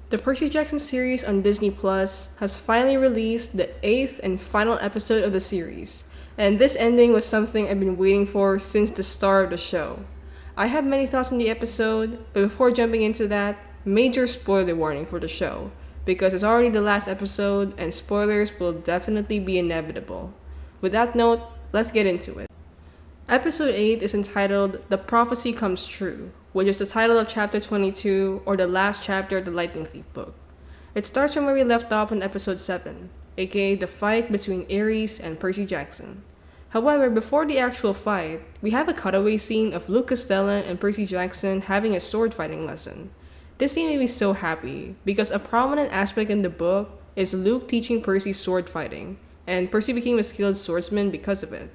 The Percy Jackson series on Disney Plus has finally released the 8th and final episode of the series, and this ending was something I've been waiting for since the start of the show. I have many thoughts on the episode, but before jumping into that, major spoiler warning for the show, because it's already the last episode and spoilers will definitely be inevitable. With that note, let's get into it. Episode 8 is entitled The Prophecy Comes True, which is the title of Chapter 22, or the last chapter of the Lightning Thief book. It starts from where we left off in Episode 7, aka the fight between Ares and Percy Jackson. However, before the actual fight, we have a cutaway scene of Luke Castellan and Percy Jackson having a sword fighting lesson. This scene made me so happy, because a prominent aspect in the book is Luke teaching Percy sword fighting, and Percy became a skilled swordsman because of it.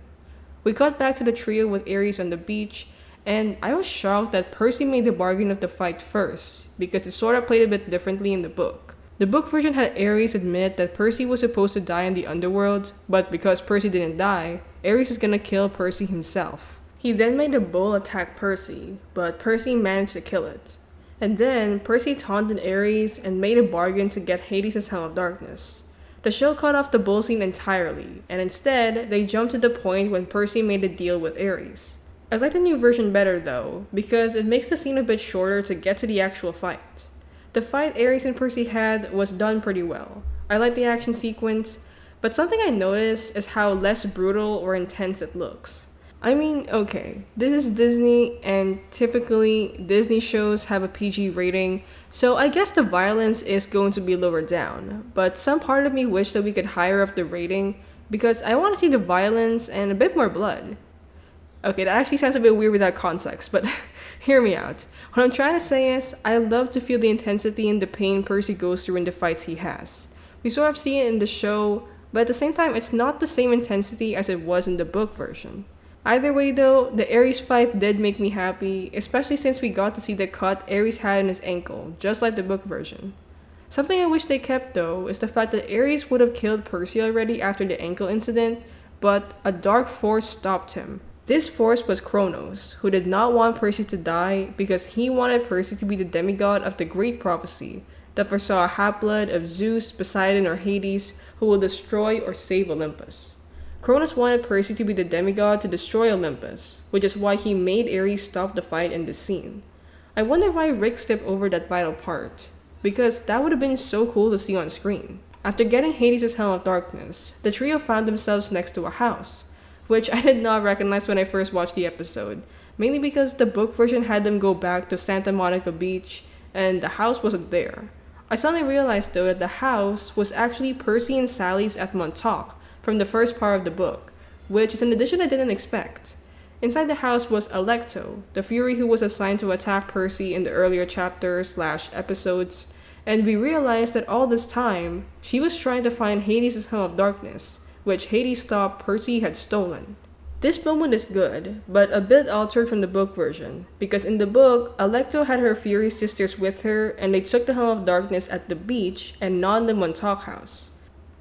We cut back to the trio with Ares on the beach, and I was shocked that Percy made the bargain of the fight first, because it sort of played a bit differently in the book. The book version had Ares admit that Percy was supposed to die in the underworld, but because Percy didn't die, Ares is gonna kill Percy himself. He then made a bull attack Percy, but Percy managed to kill it. And then, Percy taunted Ares and made a bargain to get Hades' Helm of Darkness. The show cut off the bull scene entirely, and instead, they jumped to the point when Percy made a deal with Ares. I like the new version better though, because it makes the scene a bit shorter to get to the actual fight. The fight Ares and Percy had was done pretty well. I like the action sequence, but something I noticed is how less brutal or intense it looks. I mean, okay, this is Disney, and typically Disney shows have a PG rating, so I guess the violence is going to be lower down, but some part of me wished that we could higher up the rating because I want to see the violence and a bit more blood. Okay, that actually sounds a bit weird without context, but hear me out. What I'm trying to say is, I love to feel the intensity and the pain Percy goes through in the fights he has. We sort of see it in the show, but at the same time, it's not the same intensity as it was in the book version. Either way though, the Ares fight did make me happy, especially since we got to see the cut Ares had in his ankle, just like the book version. Something I wish they kept though is the fact that Ares would have killed Percy already after the ankle incident, but a dark force stopped him. This force was Kronos, who did not want Percy to die because he wanted Percy to be the demigod of the Great Prophecy that foresaw a half-blood of Zeus, Poseidon, or Hades who will destroy or save Olympus. Kronos wanted Percy to be the demigod to destroy Olympus, which is why he made Ares stop the fight in this scene. I wonder why Rick skipped over that vital part, because that would have been so cool to see on screen. After getting Hades' Helm of Darkness, the trio found themselves next to a house, which I did not recognize when I first watched the episode, mainly because the book version had them go back to Santa Monica Beach, and the house wasn't there. I suddenly realized though that the house was actually Percy and Sally's at Montauk, from the first part of the book, which is an addition I didn't expect. Inside the house was Alecto, the Fury who was assigned to attack Percy in the earlier chapters/episodes, and we realized that all this time, she was trying to find Hades' Helm of Darkness, which Hades thought Percy had stolen. This moment is good, but a bit altered from the book version, because in the book, Alecto had her Fury sisters with her and they took the Helm of Darkness at the beach and not in the Montauk house.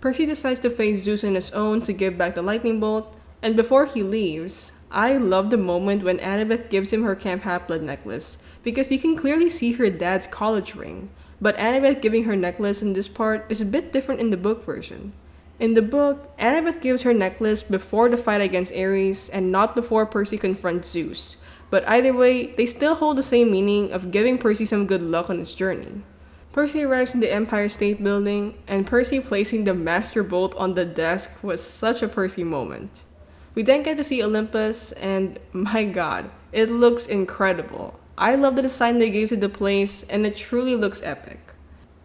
Percy decides to face Zeus on his own to give back the lightning bolt, and before he leaves, I love the moment when Annabeth gives him her Camp Half-Blood necklace, because you can clearly see her dad's college ring, but Annabeth giving her necklace in this part is a bit different in the book version. In the book, Annabeth gives her necklace before the fight against Ares and not before Percy confronts Zeus, but either way, they still hold the same meaning of giving Percy some good luck on his journey. Percy arrives in the Empire State Building, and Percy placing the Master Bolt on the desk was such a Percy moment. We then get to see Olympus, and my god, it looks incredible. I love the design they gave to the place, and it truly looks epic.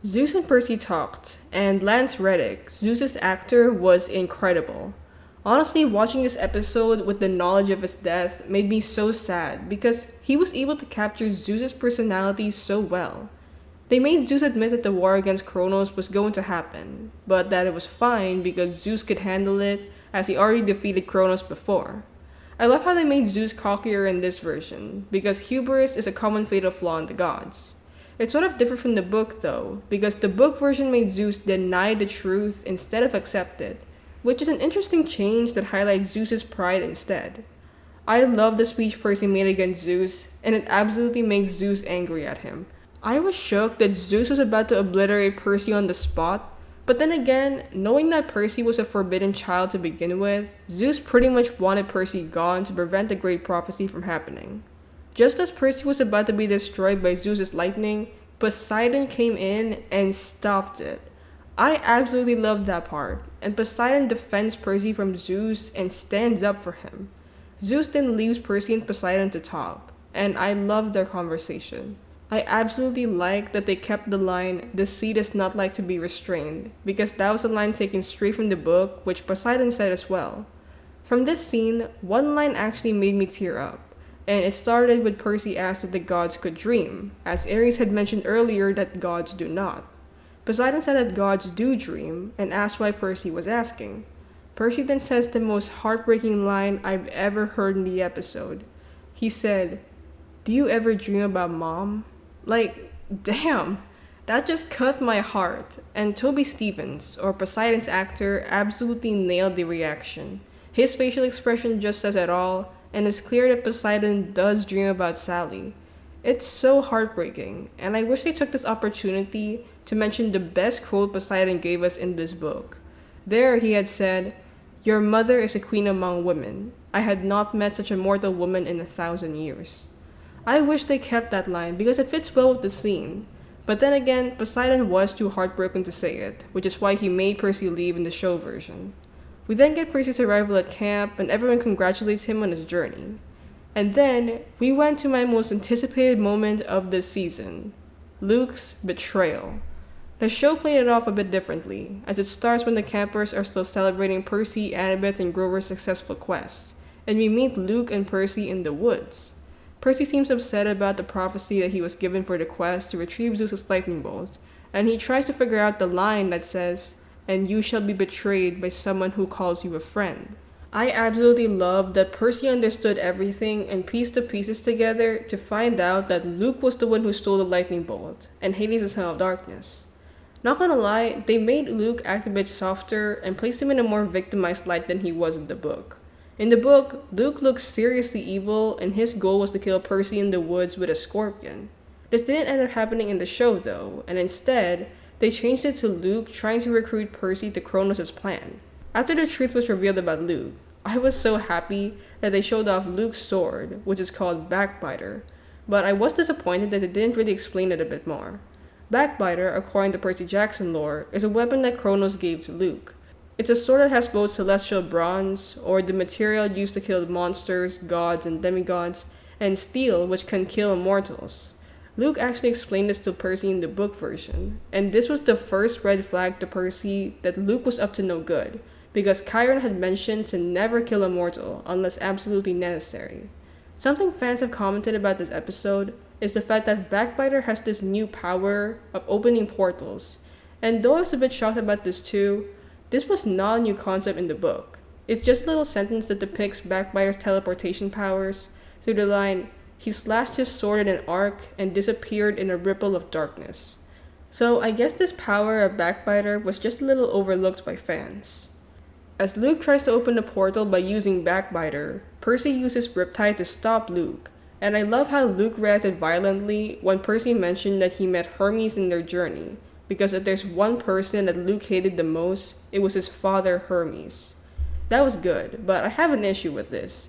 Zeus and Percy talked, and Lance Reddick, Zeus's actor, was incredible. Honestly, watching this episode with the knowledge of his death made me so sad because he was able to capture Zeus's personality so well. They made Zeus admit that the war against Kronos was going to happen, but that it was fine because Zeus could handle it as he already defeated Kronos before. I love how they made Zeus cockier in this version, because hubris is a common fatal flaw in the gods. It's sort of different from the book though, because the book version made Zeus deny the truth instead of accept it, which is an interesting change that highlights Zeus's pride instead. I love the speech Percy made against Zeus, and it absolutely makes Zeus angry at him. I was shook that Zeus was about to obliterate Percy on the spot, but then again, knowing that Percy was a forbidden child to begin with, Zeus pretty much wanted Percy gone to prevent the great prophecy from happening. Just as Percy was about to be destroyed by Zeus's lightning, Poseidon came in and stopped it. I absolutely love that part, and Poseidon defends Percy from Zeus and stands up for him. Zeus then leaves Percy and Poseidon to talk, and I love their conversation. I absolutely like that they kept the line, "the sea does not like to be restrained," because that was a line taken straight from the book, which Poseidon said as well. From this scene, one line actually made me tear up, and it started with Percy asked if the gods could dream, as Ares had mentioned earlier that gods do not. Poseidon said that gods do dream, and asked why Percy was asking. Percy then says the most heartbreaking line I've ever heard in the episode. He said, "Do you ever dream about mom?" Like, damn, that just cut my heart. And Toby Stephens, or Poseidon's actor, absolutely nailed the reaction. His facial expression just says it all, and it's clear that Poseidon does dream about Sally. It's so heartbreaking, and I wish they took this opportunity to mention the best quote Poseidon gave us in this book. There he had said, "Your mother is a queen among women. I had not met such a mortal woman in 1,000 years." I wish they kept that line because it fits well with the scene. But then again, Poseidon was too heartbroken to say it, which is why he made Percy leave in the show version. We then get Percy's arrival at camp, and everyone congratulates him on his journey. And then, we went to my most anticipated moment of this season, Luke's betrayal. The show played it off a bit differently, as it starts when the campers are still celebrating Percy, Annabeth, and Grover's successful quest, and we meet Luke and Percy in the woods. Percy seems upset about the prophecy that he was given for the quest to retrieve Zeus's lightning bolt, and he tries to figure out the line that says, "And you shall be betrayed by someone who calls you a friend." I absolutely love that Percy understood everything and pieced the pieces together to find out that Luke was the one who stole the lightning bolt, and Hades the son of darkness. Not gonna lie, they made Luke act a bit softer and placed him in a more victimized light than he was in the book. In the book, Luke looks seriously evil, and his goal was to kill Percy in the woods with a scorpion. This didn't end up happening in the show though, and instead, they changed it to Luke trying to recruit Percy to Kronos' plan. After the truth was revealed about Luke, I was so happy that they showed off Luke's sword, which is called Backbiter, but I was disappointed that they didn't really explain it a bit more. Backbiter, according to Percy Jackson lore, is a weapon that Kronos gave to Luke. It's a sword that has both celestial bronze, or the material used to kill monsters, gods, and demigods, and steel, which can kill immortals. Luke actually explained this to Percy in the book version, and this was the first red flag to Percy that Luke was up to no good, because Chiron had mentioned to never kill a mortal unless absolutely necessary. Something fans have commented about this episode is the fact that Backbiter has this new power of opening portals, and though I was a bit shocked about this too, this was not a new concept in the book. It's just a little sentence that depicts Backbiter's teleportation powers through the line, "He slashed his sword in an arc and disappeared in a ripple of darkness." So I guess this power of Backbiter was just a little overlooked by fans. As Luke tries to open the portal by using Backbiter, Percy uses Riptide to stop Luke, and I love how Luke reacted violently when Percy mentioned that he met Hermes in their journey, because if there's one person that Luke hated the most, it was his father Hermes. That was good, but I have an issue with this.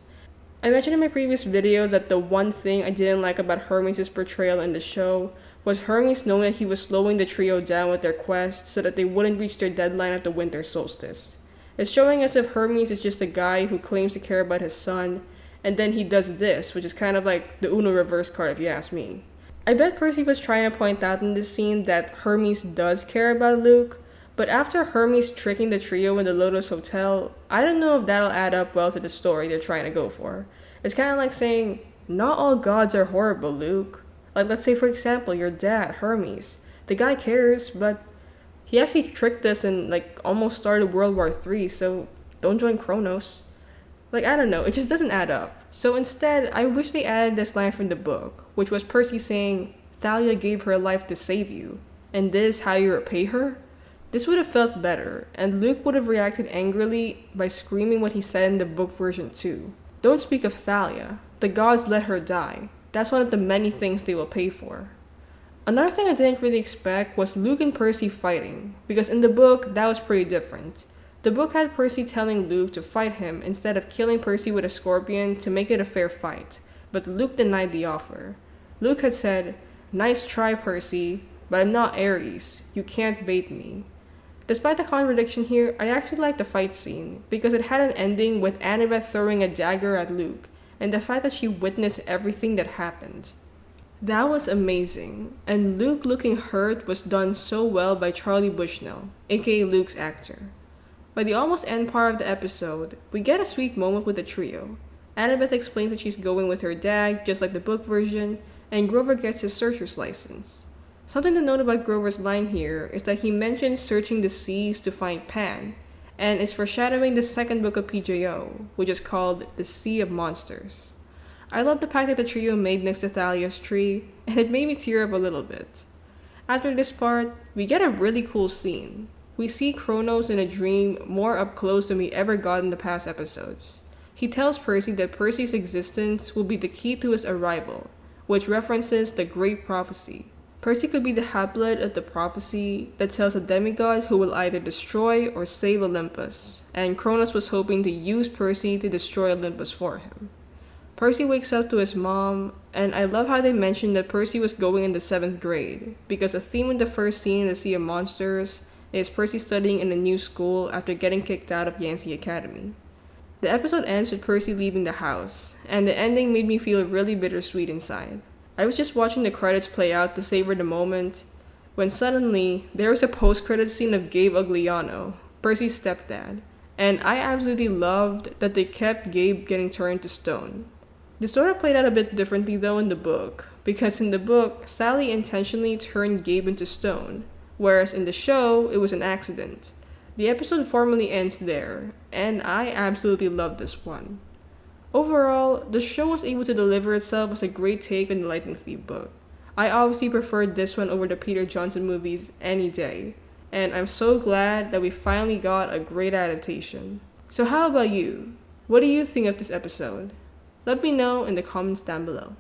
I mentioned in my previous video that the one thing I didn't like about Hermes' portrayal in the show was Hermes knowing that he was slowing the trio down with their quest so that they wouldn't reach their deadline at the winter solstice. It's showing us if Hermes is just a guy who claims to care about his son, and then he does this, which is kind of like the Uno reverse card if you ask me. I bet Percy was trying to point out in this scene that Hermes does care about Luke, but after Hermes tricking the trio in the Lotus Hotel, I don't know if that'll add up well to the story they're trying to go for. It's kind of like saying, not all gods are horrible, Luke. Like, let's say for example, your dad, Hermes. The guy cares, but he actually tricked us and almost started World War III, so don't join Kronos. I don't know, it just doesn't add up. So instead, I wish they added this line from the book, which was Percy saying, "Thalia gave her life to save you, and this is how you repay her?" This would have felt better, and Luke would have reacted angrily by screaming what he said in the book version too. "Don't speak of Thalia. The gods let her die. That's one of the many things they will pay for." Another thing I didn't really expect was Luke and Percy fighting, because in the book, that was pretty different. The book had Percy telling Luke to fight him instead of killing Percy with a scorpion to make it a fair fight, but Luke denied the offer. Luke had said, "Nice try, Percy, but I'm not Ares. You can't bait me." Despite the contradiction here, I actually liked the fight scene, because it had an ending with Annabeth throwing a dagger at Luke, and the fact that she witnessed everything that happened. That was amazing, and Luke looking hurt was done so well by Charlie Bushnell, aka Luke's actor. By the almost end part of the episode, we get a sweet moment with the trio. Annabeth explains that she's going with her dad, just like the book version, and Grover gets his searcher's license. Something to note about Grover's line here is that he mentions searching the seas to find Pan, and is foreshadowing the second book of PJO, which is called The Sea of Monsters. I love the fact that the trio made next to Thalia's tree, and it made me tear up a little bit. After this part, we get a really cool scene. We see Kronos in a dream more up close than we ever got in the past episodes. He tells Percy that Percy's existence will be the key to his arrival, which references the Great Prophecy. Percy could be the half-blood of the prophecy that tells a demigod who will either destroy or save Olympus, and Kronos was hoping to use Percy to destroy Olympus for him. Percy wakes up to his mom, and I love how they mentioned that Percy was going in the 7th grade, because a theme in the first scene in the Sea of Monsters is Percy studying in a new school after getting kicked out of Yancey Academy. The episode ends with Percy leaving the house, and the ending made me feel really bittersweet inside. I was just watching the credits play out to savor the moment, when suddenly there was a post-credits scene of Gabe Ugliano, Percy's stepdad, and I absolutely loved that they kept Gabe getting turned to stone. This sort of played out a bit differently though in the book, because in the book, Sally intentionally turned Gabe into stone, whereas in the show, it was an accident. The episode formally ends there, and I absolutely loved this one. Overall, the show was able to deliver itself as a great take on the Lightning Thief book. I obviously preferred this one over the Peter Johnson movies any day, and I'm so glad that we finally got a great adaptation. So how about you? What do you think of this episode? Let me know in the comments down below.